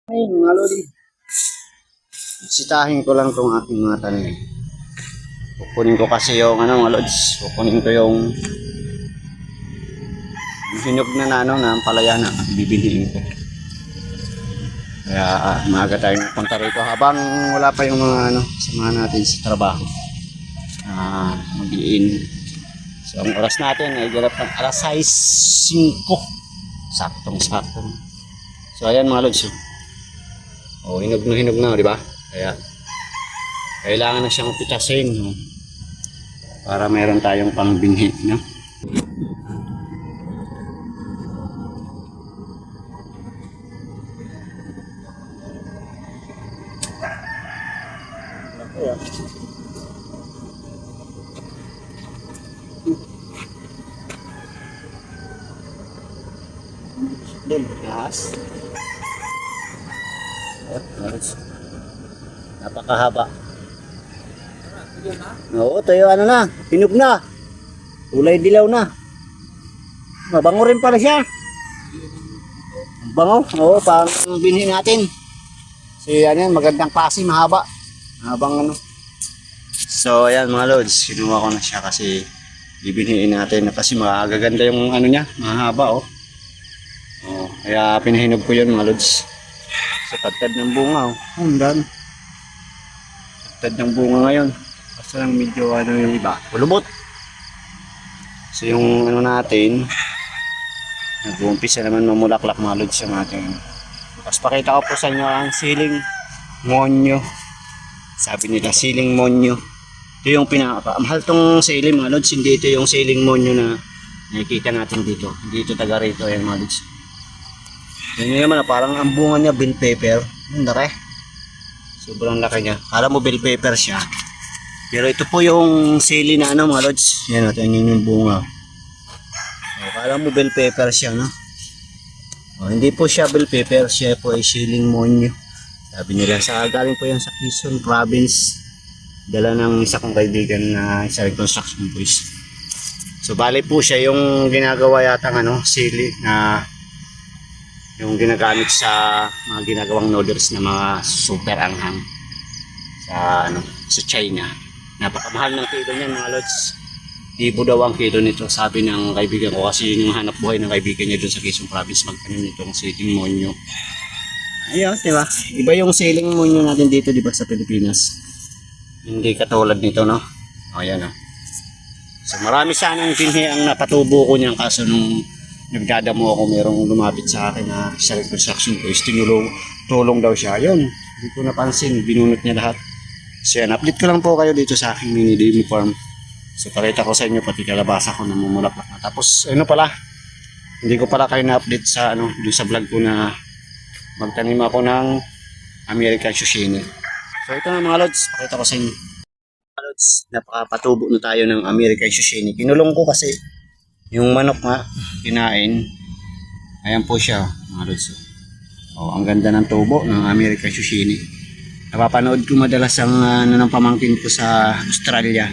Ay, mga lodi. Sitahin ko lang tong aking mga tanim. Kukunin ko kasi yung mga lods. Kukunin ko yung hinog na palaya na bibiliin ko. Kaya maaga tayong punta rito habang wala pa yung mga samahan natin sa trabaho. Mag-iin. So ang oras natin ay galap ng alas 6:05. Saktong-saktong. So ayan mga lods. Hinog na, di ba? Kaya kailangan na siyang pitasin, no? Para meron tayong pangbinhi, no? Yes. Napakahaba. Oo, tayo na. Hinog na. Kulay dilaw na. Mabango rin pala siya. Bango. Oo, pang binhi natin. Yan, magandang klase, mahaba. Habang So, ayan mga lods. Kinuha ko na siya kasi bibinhiin natin. Kasi magaganda yung niya. Mahaba, oh. Kaya pinahinog ko yun mga lods. So, tagtad ng bunga, oh. Dami. Tagtad ng bunga ngayon. Basta lang medyo yung iba. Kulubot. So, yung natin, nag-uumpisa naman mamulaklak mga lods yung ating. Tapos pakita ko po sa inyo ang siling monyo. Sabi nila, siling monyo. Ito yung pinakamahal tong siling mga lods. Hindi ito yung siling monyo na nakikita natin dito. Hindi ito taga rito yan mga lods. Yan naman, parang ang bunga niya bell pepper. Ang laki. Sobrang laki niya. Alam mo bell pepper siya. Pero ito po yung sili na mga lods. Yan natin yung bunga. Akala mo bell pepper siya, no? Hindi po siya bell pepper. Siya po ay siling monyo. Sabi nila, galing po yan sa Quezon Province. Dala ng isa kong kaibigan na isa rin construction boys. So bali po siya yung ginagawa yata sili na yung ginagamit sa mga ginagawang noodles na mga super anghang sa China. Napakamahal ng kilo niyan mga lods. Ibo daw ang kilo nito, sabi ng kaibigan ko, kasi yung hanap buhay ng kaibigan niya doon sa Quezon Province magtanim nitong siling monyo. Ayun, di ba? Iba yung siling monyo natin dito, di ba, sa Pilipinas. Hindi katulad nito, no? Ayan, no? So marami sanang pinhi ang napatubo ko niyan, kaso nung nagdadamo ako, merong lumapit sa akin na sa construction ko, tulong daw siya. Yun, hindi ko napansin, binunot niya lahat. So yan, update ko lang po kayo dito sa aking mini demo farm. So pakita ko sa inyo pati kalabasa ko na mumulaklak na. Tapos pala, hindi ko pala kayo na-update sa doon sa vlog ko na magtanim ako ng American Zucchini. So ito na mga lods, pakita ko sa inyo. Mga lods, napakapatubo na tayo ng American Zucchini. Kinulong ko kasi yung manok nga, kinain. Ayan po siya, mga lods. Ang ganda ng tubo ng American Zucchini. Napapanood ko madalas ang ng pamangkin ko sa Australia.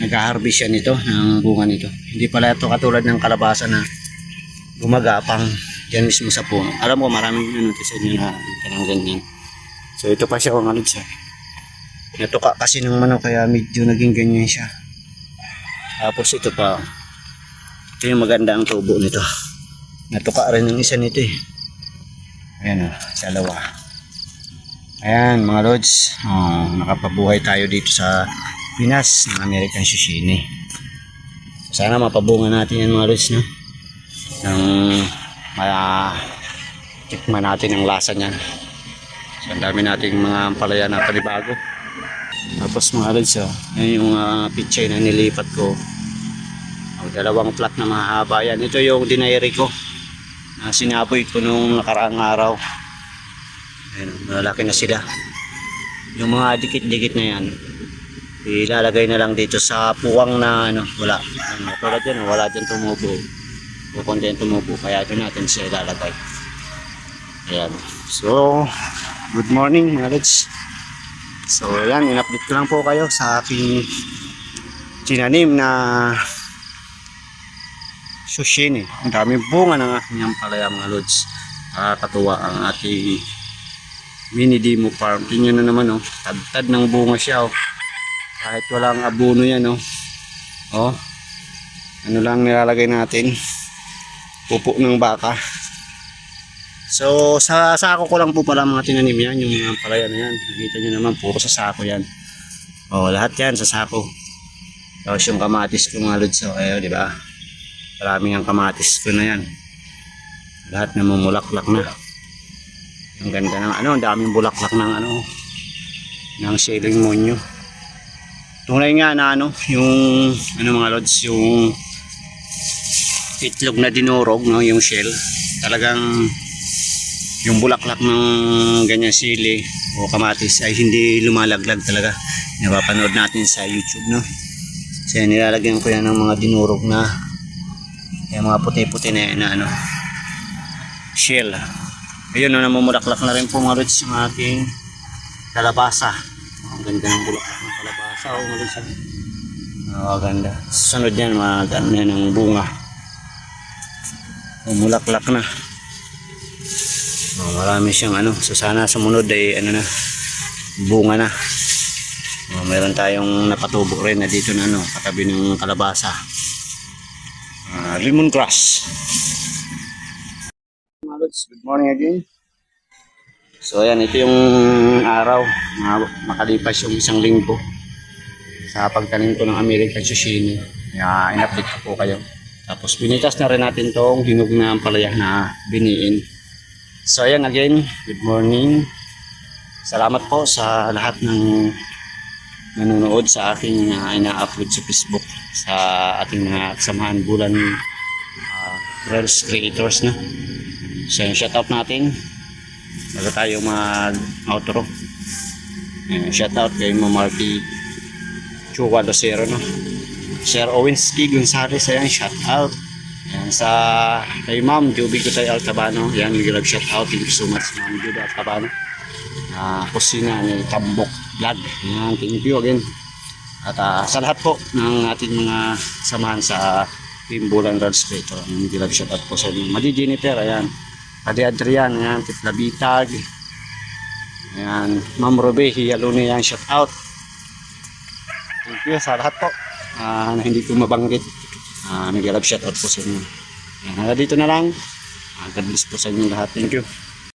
Nag-harvest siya nito, ng bunga nito. Hindi pala ito katulad ng kalabasa na gumagapang yan mismo sa puno. Alam ko maraming sa inyo na kanang ganyan. So ito pa siya, mga lods. Natuka kasi ng manok kaya medyo naging ganyan siya. Tapos ito pa. Ito yung maganda ang tubo nito. Natuka rin ng isa nito eh. Ayan dalawa. Ayan mga lods. Nakapabuhay tayo dito sa Pinas ng American Zucchini. Sana mapabunga natin yan mga lods, no? Nang tikman natin ang lasa niyan. So ang dami nating mga palaya na panibago. Tapos mga lods, yan yung pichay na nilipat ko. Dalawang flat na mahaba yan. Ito yung dinayari ko na sinaboy ko nung nakaraang araw. Ayan, malalaki na sila. Yung mga dikit-dikit na yan, ilalagay na lang dito sa puwang na wala. Tulad yan, wala dyan tumubo. Kukunti yan tumubo. Kaya ito natin siya ilalagay. Ayan. So, good morning mga lods. So, ayan, in-update ko lang po kayo sa aking tinanim na Zucchini. Ang daming bunga ng aking palaya mga lods. Nakakatuwa ang ating mini demo farm. Tingnan na naman, oh. Tad-tad ng bunga siya, oh. Kahit walang abono yan, oh. Oh. Ano lang nilalagay natin? Pupo ng baka. So, sa sako ko lang po pala mga tinanim yan. Yung mga palaya na yan. Nakita nyo naman, puro sa sako yan. Oh, lahat yan sa sako. Tapos yung kamatis ko mga lods. So, di ba? Maraming ang kamatis ko na yan. Lahat na mamulaklak na. Ang ganda ng ano, ang daming bulaklak ng ano, ng ceiling monyo. Tunay nga na ano, yung ano mga lods, yung itlog na dinurog, no, yung shell. Talagang yung bulaklak ng ganyan sili o kamatis ay hindi lumalaglag talaga. Napapanood natin sa YouTube, no. Kasi nilalagyan ko yan ng mga dinurog na yung mga puti-puti na ano, shell. Ayun, no, namumulaklak na rin po mga lods yung ating kalabasa. Ang ganda ng bulaklak ng kalabasa. O, mga lods. Ganda. Susunod yan, mga ganda ng bunga. Mumulaklak na. Marami siyang ano. So sana sumunod ay ano na, bunga na. Meron tayong napatubok rin na dito na ano, katabi ng kalabasa. Lemongrass. Good morning again. So ayan, ito yung araw na makalipas yung isang linggo sa pagtanim ko ng American Zucchini. Kaya in-update ko po kayo. Tapos binitas na rin natin tong hinog na ampalaya na biniin. So ayan again, good morning. Salamat po sa lahat ng nanonood sa aking ina-upload sa Facebook sa ating mga kasamahan bulan Reels Creators na. So yung shoutout natin bago tayo mag-outro. Shoutout kay Ma'am Marty Chua Lucero, no? Sir Owensky Gonzales, ayan, shoutout. Ayan, sa kay Ma'am Juby Gutay Altabano, ayan, nag shoutout. Thank you so much Ma'am Juby Altabano. Kusina ni Tambok Vlog, ayan, thank you again. At sa lahat po ng ating mga samahan sa Team Bulan Reels Creator, nag shoutout po sa inyo. Madi Jennifer, ayan, Adi Adrian, ayan, Titla Bitag, ayan, Ma'am Robe Hiyaluni, ayan, shout out. Thank you sa lahat po na hindi ko mabanggit. Nag-love shout out po sa inyo. Ayan, dito na lang. God bless po sa inyo lahat. Thank you.